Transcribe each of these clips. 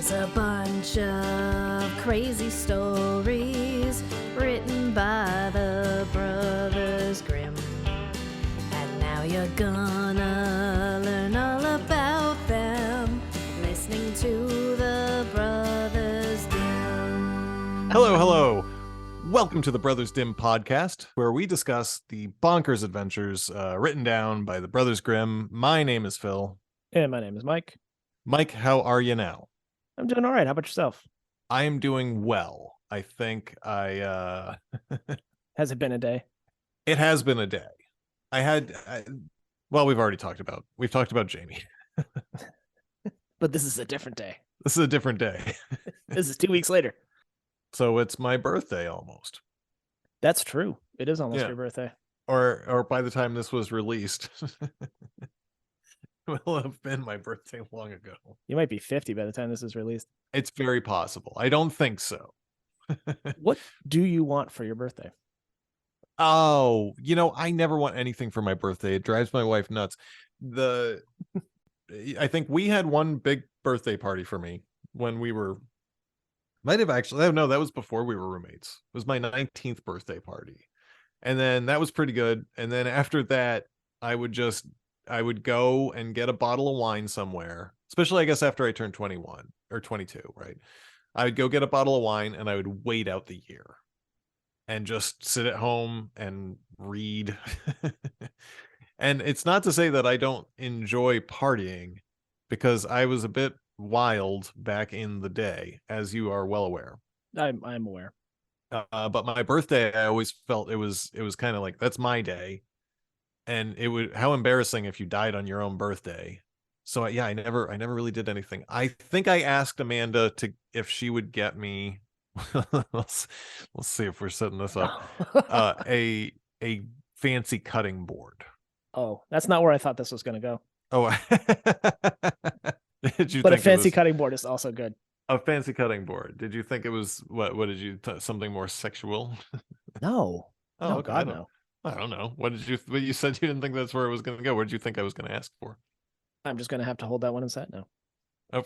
It's a bunch of crazy stories written by the Brothers Grimm. And now you're gonna learn all about them, listening to the Brothers Dim. Hello. Welcome to the Brothers Dim podcast, where we discuss the bonkers adventures written down by the Brothers Grimm. My name is Phil. And my name is Mike. Mike, how are you now? I'm doing all right. How about yourself? I am doing well. I think I... Has it been a day? It has been a day. Well, we've talked about Jamie. But this is a different day. This is a different day. This is 2 weeks later. So it's my birthday almost. That's true. It is almost Yeah. your birthday. Or by the time this was released, it will have been my birthday long ago. You might be 50 by the time this is released. It's very possible. I don't think so. What do you want for your birthday? Oh, I never want anything for my birthday. It drives my wife nuts. I think we had one big birthday party for me when we were, might have actually, no, that was before we were roommates. It was my 19th birthday party. And then that was pretty good. And then after that, I would go and get a bottle of wine somewhere, especially I guess after I turned 21 or 22, right? I would go get a bottle of wine and I would wait out the year and just sit at home and read. And it's not to say that I don't enjoy partying, because I was a bit wild back in the day, as you are well aware. I'm aware. But my birthday, I always felt it was kind of like, that's my day. And how embarrassing if you died on your own birthday. So I never really did anything. I think I asked Amanda if she would get me, let's see if we're setting this up, a fancy cutting board. Oh, that's not where I thought this was going to go. Oh, did you? But a think fancy cutting board is also good. A fancy cutting board. Did you think it was what did you something more sexual? No. Oh, no, okay. God, no. I don't know. What you said you didn't think that's where it was going to go. What did you think I was going to ask for? I'm just going to have to hold that one inside now. Oh,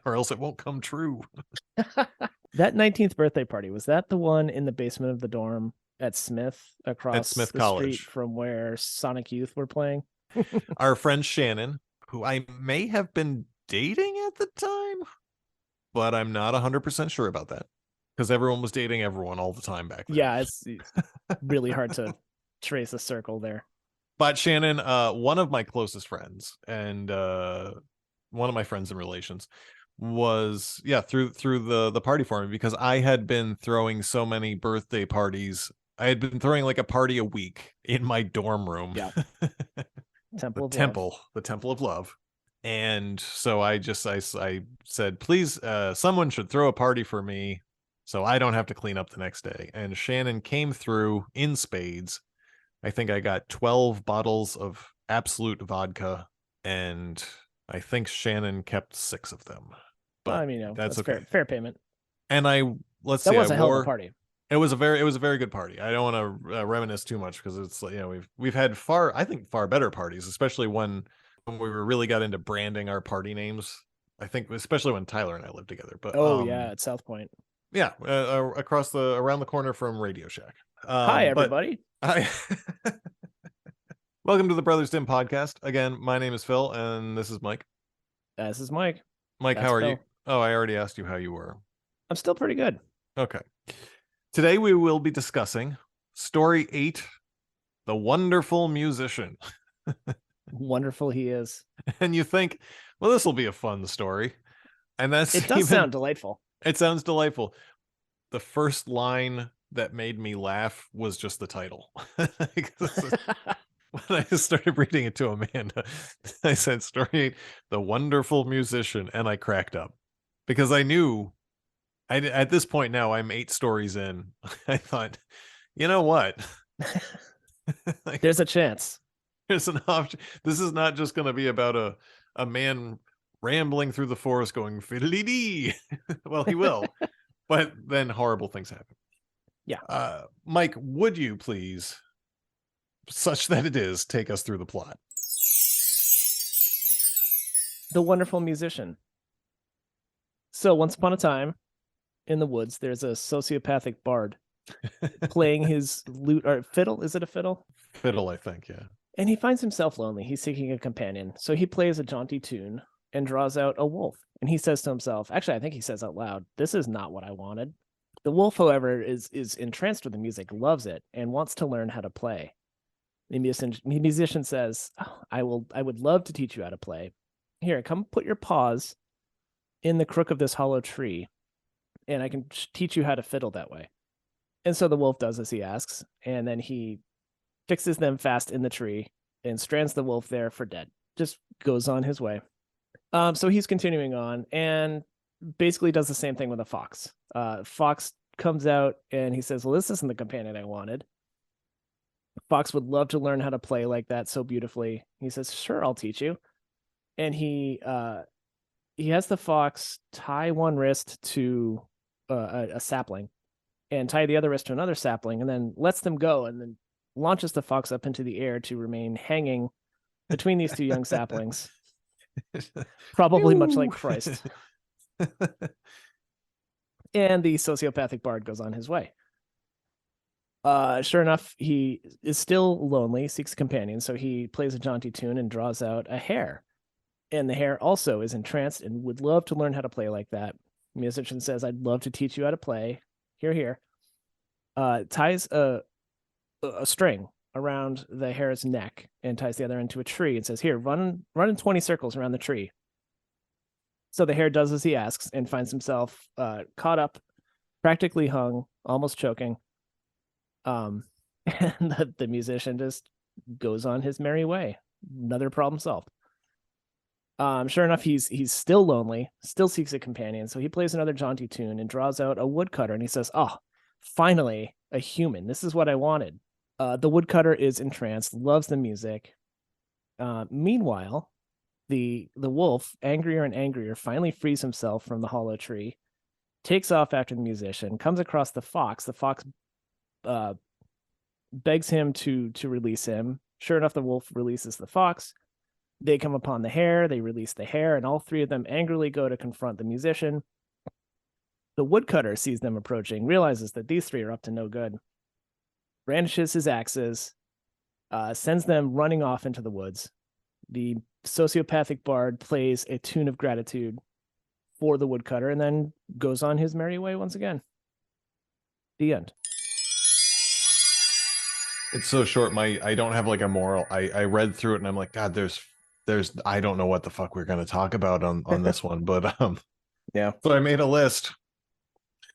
or else it won't come true. That 19th birthday party, was that the one in the basement of the dorm at Smith, across Smith the College, street from where Sonic Youth were playing? Our friend Shannon, who I may have been dating at the time, but I'm not 100% sure about that, because everyone was dating everyone all the time back then. Yeah, it's really hard to trace a circle there. But Shannon, one of my closest friends and one of my friends in relations, was through the party for me, because I had been throwing so many birthday parties. I had been throwing like a party a week in my dorm room. Yeah. The Temple of Love. And so I said, please, someone should throw a party for me so I don't have to clean up the next day. And Shannon came through in spades. I think I got 12 bottles of Absolute vodka, and I think Shannon kept 6 of them. But I mean, that's okay. Fair payment. And that was a hell of a party. It was a very good party. I don't want to reminisce too much, because it's we've had far better parties, especially when we really got into branding our party names. I think especially when Tyler and I lived together. But at South Point. Yeah, around the corner from Radio Shack. Hi everybody. Hi. Welcome to the Brothers Dim podcast. Again, my name is Phil, and this is Mike. This is Mike. Mike, That's how are Phil. you? Oh, I already asked you how you were. I'm still pretty good. Okay. Today we will be discussing Story 8, The Wonderful Musician. Wonderful he is. And you think, well, this will be a fun story. And It does sound delightful. It sounds delightful. The first line that made me laugh was just the title. When I started reading it to Amanda, I said, Story 8, The Wonderful Musician, and I cracked up. Because I knew, at this point now, I'm 8 stories in. I thought, you know what? There's a chance. There's an option. This is not just going to be about a man rambling through the forest going fiddly-dee. Well, he will. But then horrible things happen. Yeah. Mike, would you please, such that it is, take us through the plot? The Wonderful Musician. So once upon a time in the woods, there's a sociopathic bard playing his lute or fiddle. Is it a fiddle? Fiddle, I think, yeah. And he finds himself lonely. He's seeking a companion. So he plays a jaunty tune and draws out a wolf. And he says to himself, actually, I think he says out loud, this is not what I wanted. The wolf, however, is entranced with the music, loves it, and wants to learn how to play. The musician says, oh, I would love to teach you how to play. Here, come put your paws in the crook of this hollow tree, and I can teach you how to fiddle that way. And so the wolf does as he asks, and then he fixes them fast in the tree and strands the wolf there for dead. Just goes on his way. So he's continuing on and basically does the same thing with a fox. Fox comes out and he says, well, this isn't the companion I wanted. Fox would love to learn how to play like that so beautifully. He says, sure, I'll teach you. And he has the fox tie one wrist to a sapling and tie the other wrist to another sapling and then lets them go and then launches the fox up into the air to remain hanging between these two young saplings. Probably much like Christ. And the sociopathic bard goes on his way. Sure enough, he is still lonely, seeks a companion, so he plays a jaunty tune and draws out a hare. And the hare also is entranced and would love to learn how to play like that. The musician says, I'd love to teach you how to play. Here. Ties a string around the hare's neck and ties the other end to a tree and says, here, run in 20 circles around the tree. So the hare does as he asks and finds himself caught up, practically hung, almost choking. And the musician just goes on his merry way. Another problem solved. Sure enough, he's still lonely, still seeks a companion. So he plays another jaunty tune and draws out a woodcutter. And he says, oh, finally, a human. This is what I wanted. The woodcutter is entranced, loves the music. Meanwhile, the wolf, angrier and angrier, finally frees himself from the hollow tree, takes off after the musician, comes across the fox. The fox begs him to release him. Sure enough, the wolf releases the fox. They come upon the hare, they release the hare, and all three of them angrily go to confront the musician. The woodcutter sees them approaching, realizes that these three are up to no good, brandishes his axes, sends them running off into the woods. The sociopathic bard plays a tune of gratitude for the woodcutter and then goes on his merry way once again. The end. It's so short. I don't have like a moral. I read through it and I'm like, God, there's I don't know what the fuck we're going to talk about on this one, but yeah. So I made a list.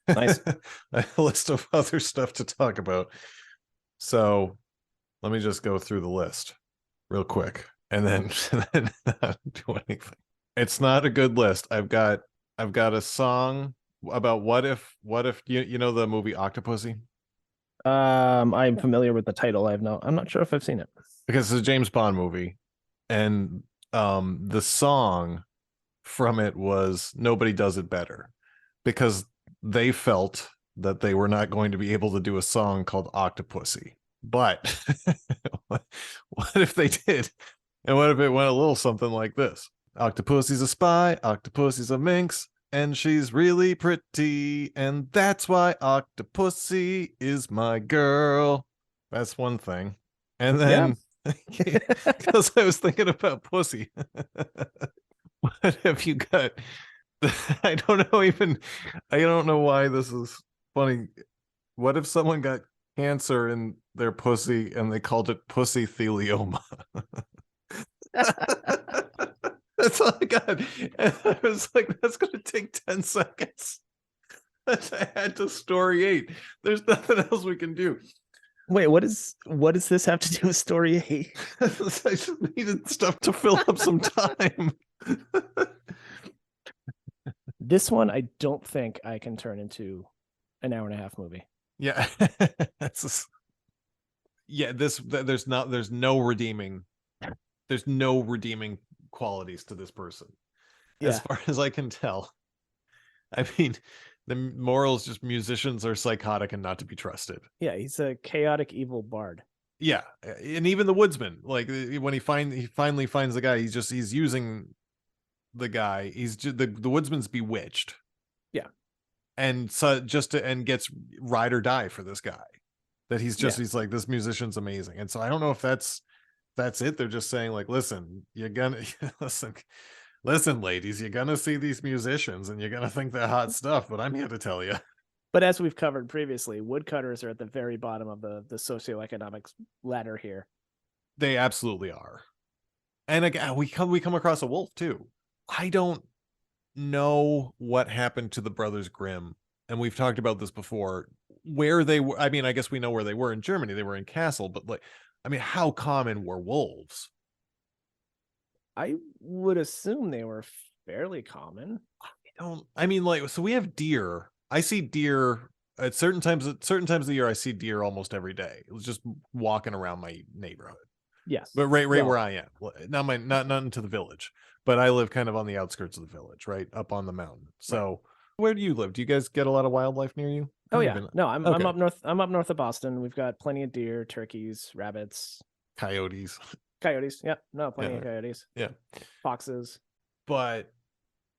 Nice. A list of other stuff to talk about. So let me just go through the list real quick and then not do anything. It's not a good list. I've got a song about what if you know the movie Octopussy? I'm familiar with the title. I'm not sure if I've seen it. Because it's a James Bond movie. And the song from it was Nobody Does It Better, because they felt that they were not going to be able to do a song called Octopussy. But what if they did? And what if it went a little something like this? Octopussy's a spy, Octopussy's a minx, and she's really pretty, and that's why Octopussy is my girl. That's one thing. And then because I was thinking about pussy. What have you got? I don't know why this is funny. What if someone got cancer in their pussy and they called it pussythelioma? That's all I got. And I was like, that's gonna take 10 seconds. I had to story 8. There's nothing else we can do. Wait, what does this have to do with story 8? I just needed stuff to fill up some time. This one, I don't think I can turn into an hour and a half movie. Yeah. There's no redeeming qualities to this person. Yeah. As far as I can tell. I mean, the moral is just musicians are psychotic and not to be trusted. Yeah, he's a chaotic evil bard. Yeah, and even the woodsman, like when he finally finds the guy, he's using the guy. He's just the woodsman's bewitched. and so and gets ride or die for this guy. That he's like, this musician's amazing. And so I don't know if that's it. They're just saying like, listen, you're gonna listen, ladies, you're gonna see these musicians and you're gonna think they're hot stuff, but I'm here to tell you. But as we've covered previously, woodcutters are at the very bottom of the socioeconomic ladder here. They absolutely are. And again, we come across a wolf too. I don't know what happened to the Brothers Grimm, and we've talked about this before. Where they were, I mean, I guess we know where they were in Germany. They were in Kassel, but like, I mean, how common were wolves? I would assume they were fairly common. I mean, like, so we have deer. I see deer at certain times of the year. I see deer almost every day. It was just walking around my neighborhood. Yes, but right where I am, not into the village, but I live kind of on the outskirts of the village, right up on the mountain. So right. Where do you live? Do you guys get a lot of wildlife near you? Oh yeah, no, I'm up north. I'm up north of Boston. We've got plenty of deer, turkeys, rabbits, coyotes. Yeah, no, plenty of coyotes. Yeah, foxes, but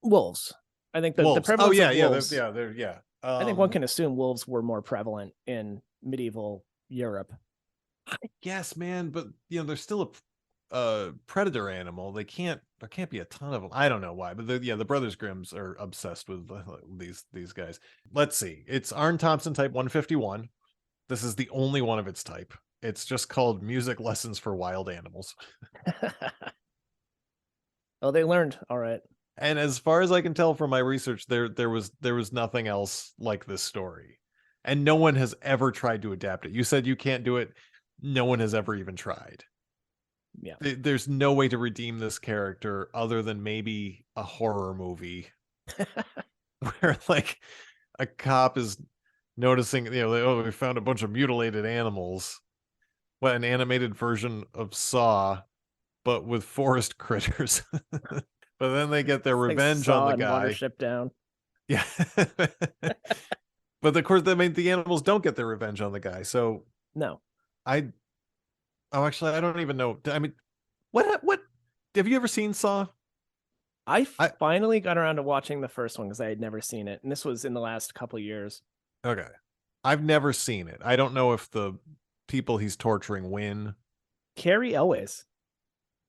wolves. I think the prevalence. Oh yeah, of wolves, yeah. I think one can assume wolves were more prevalent in medieval Europe. I guess, man, but they're still a predator animal. There can't be a ton of them. I don't know why, but the Brothers Grimms are obsessed with these guys. Let's see. It's Arn Thompson type 151. This is the only one of its type. It's just called Music Lessons for Wild Animals. Oh, they learned. All right. And as far as I can tell from my research, there was nothing else like this story. And no one has ever tried to adapt it. You said you can't do it. No one has ever even tried. Yeah. There's no way to redeem this character other than maybe a horror movie where like a cop is noticing, we found a bunch of mutilated animals. What, an animated version of Saw, but with forest critters. But then they get their revenge on the guy. Watership Down. Yeah. But of course, the animals don't get their revenge on the guy. So no. Actually, I don't even know. I mean, what have you ever seen Saw? I finally got around to watching the first one because I had never seen it, and this was in the last couple of years. Okay, I've never seen it. I don't know if the people he's torturing win. Cary Elwes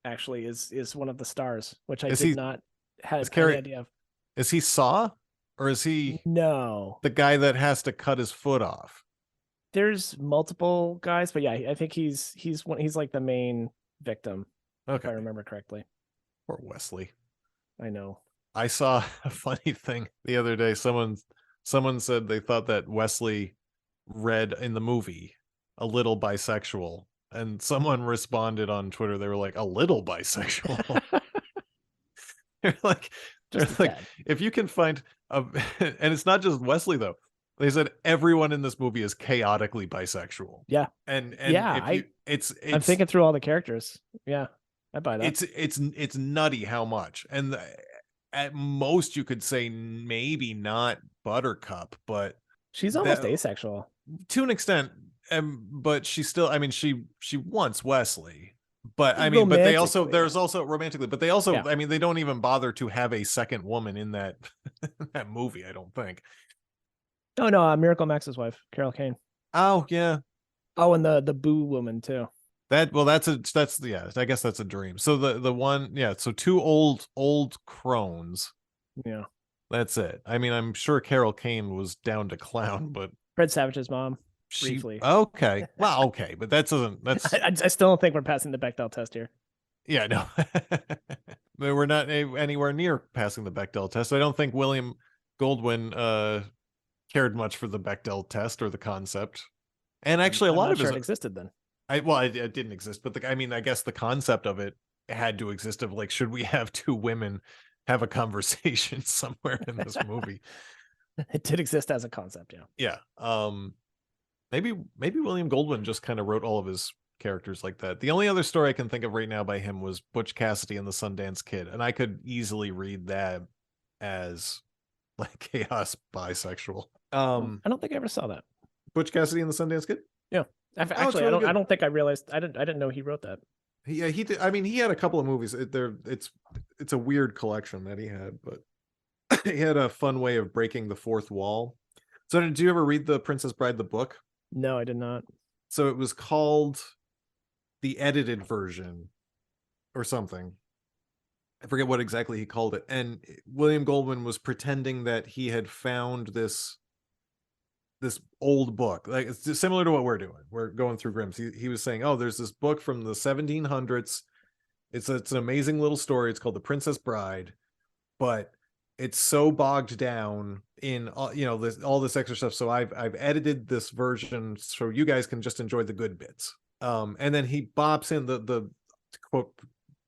actually is one of the stars, which I did not have any idea of. Is he Saw, or is he the guy that has to cut his foot off? There's multiple guys, but yeah, I think he's like the main victim. Okay, if I remember correctly. Poor Wesley. I know. I saw a funny thing the other day. Someone said they thought that Wesley read in the movie a little bisexual, and someone responded on Twitter. They were like, a little bisexual. They're like, if you can find and it's not just Wesley though. They said everyone in this movie is chaotically bisexual. Yeah. And yeah, it's I'm thinking through all the characters. Yeah. I buy that. It's nutty how much. And at most you could say maybe not Buttercup, but she's almost asexual to an extent. But she still, I mean, she wants Wesley. But I mean, but there's also romantically, but they also, I mean, they don't even bother to have a second woman in that that movie, I don't think. Oh no, Miracle Max's wife, Carol Kane. Oh yeah. Oh, and the Boo woman too. That's I guess that's a dream. So the one, so two old crones. Yeah. That's it. I mean, I'm sure Carol Kane was down to clown, but Fred Savage's mom. Briefly. Okay. Well, okay, but that's I still don't think we're passing the Bechdel test here. Yeah, no. We're not anywhere near passing the Bechdel test. I don't think William Goldwyn cared much for the Bechdel test or the concept. And actually, a lot of it existed then. It didn't exist, but I guess the concept of it had to exist. Of like, should we have two women have a conversation somewhere in this movie? It did exist as a concept, yeah. Yeah. Maybe William Goldwyn just kind of wrote all of his characters like that. The only other story I can think of right now by him was Butch Cassidy and the Sundance Kid, and I could easily read that as like chaos bisexual. I don't think I ever saw that. Butch Cassidy and the Sundance Kid? Yeah. Actually, really I don't think I realized. I didn't know he wrote that. Yeah, he did. I mean, he had a couple of movies. It's a weird collection that he had, but he had a fun way of breaking the fourth wall. So did you ever read The Princess Bride, the book? No, I did not. So it was called the edited version or something. I forget what exactly he called it. And William Goldman was pretending that he had found this old book. Like, it's just similar to what we're doing. We're going through Grimm's. He was saying, oh, there's this book from the 1700s. It's an amazing little story. It's called The Princess Bride, but it's so bogged down in all this extra stuff. So I've edited this version so you guys can just enjoy the good bits. And then he bops in the quote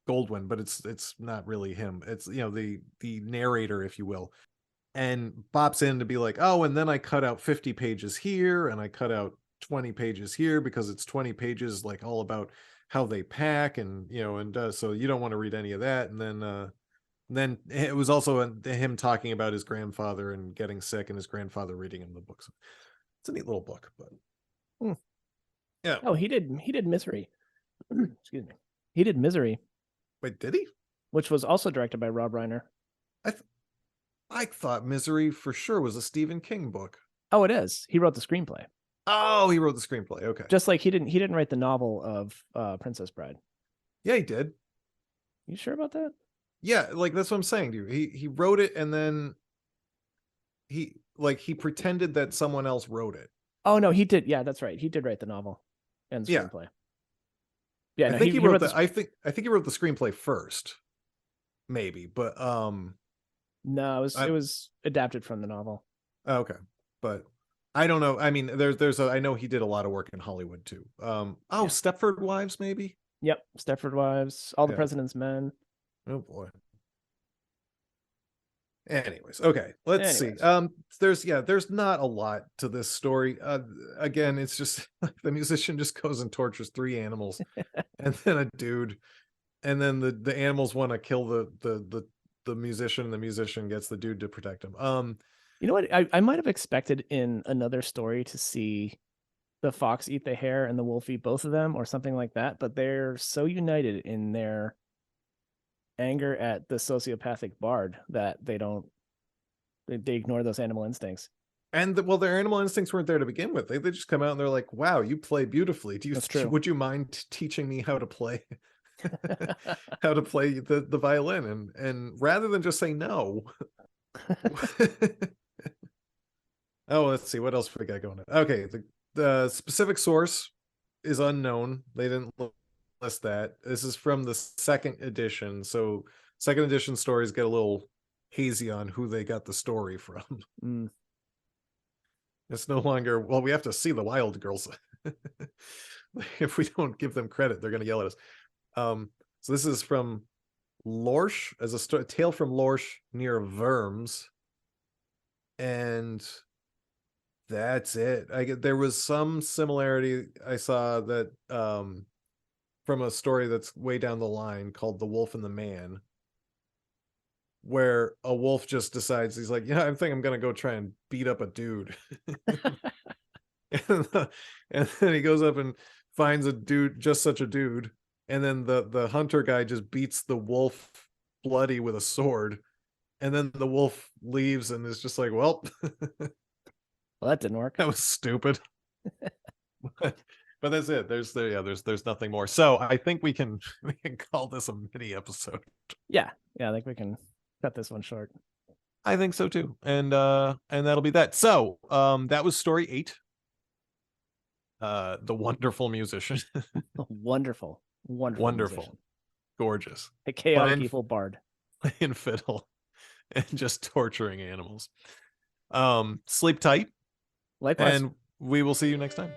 Goldwyn, but it's not really him. It's the narrator, if you will, and bops in to be like, oh, and then I cut out 50 pages here, and I cut out 20 pages here because it's 20 pages like all about how they pack, and so you don't want to read any of that. And then it was also him talking about his grandfather and getting sick, and his grandfather reading him the books. It's a neat little book, but yeah. Oh, he did Misery. Excuse me. He did Misery. Wait, did he? Which was also directed by Rob Reiner. I thought Misery for sure was a Stephen King book. Oh, it is. He wrote the screenplay. Oh, he wrote the screenplay. Okay. Just like he didn't write the novel of Princess Bride. Yeah, he did. You sure about that? Yeah, like that's what I'm saying, dude. He wrote it, and then he pretended that someone else wrote it. Oh no, he did. Yeah, that's right. He did write the novel and the screenplay. Yeah, I think he wrote I think he wrote the screenplay first, maybe, but no, it was adapted from the novel. Okay, but I don't know. I mean, I know he did a lot of work in Hollywood too. Stepford Wives, maybe. Yep, Stepford Wives, All the President's Men. Oh boy. Anyways, okay, let's see. There's not a lot to this story. Again, it's just the musician just goes and tortures 3 animals and then a dude, and then the animals want to kill the musician, and the musician gets the dude to protect him. You know what? I might have expected in another story to see the fox eat the hare and the wolf eat both of them or something like that, but they're so united in their anger at the sociopathic bard that they ignore those animal instincts. And their animal instincts weren't there to begin with. They just come out and they're like, wow, you play beautifully. Would you mind teaching me how to play how to play the violin? And rather than just say no. Oh, let's see what else we got going on. Okay, the specific source is unknown. They didn't list that. This is from the 2nd edition, so 2nd edition stories get a little hazy on who they got the story from. It's no longer, well, we have to see the Wild Girls. If we don't give them credit, they're going to yell at us. So this is from Lorsch, as a tale from Lorsch near Worms, and that's it. There was some similarity I saw that from a story that's way down the line called The Wolf and the Man, where a wolf just decides, he's like, I think I'm gonna go try and beat up a dude. And then he goes up and finds a dude, just such a dude, and then the hunter guy just beats the wolf bloody with a sword, and then the wolf leaves and is just like, well, well, that didn't work. That was stupid. But that's it. There's nothing more. So I think we can call this a mini episode. Yeah, I think we can cut this one short. I think so too. And that'll be that. So that was story 8. The wonderful musician. Wonderful. Musician. Gorgeous. A chaotic evil bard. Playing fiddle and just torturing animals. Sleep tight. Likewise. And we will see you next time.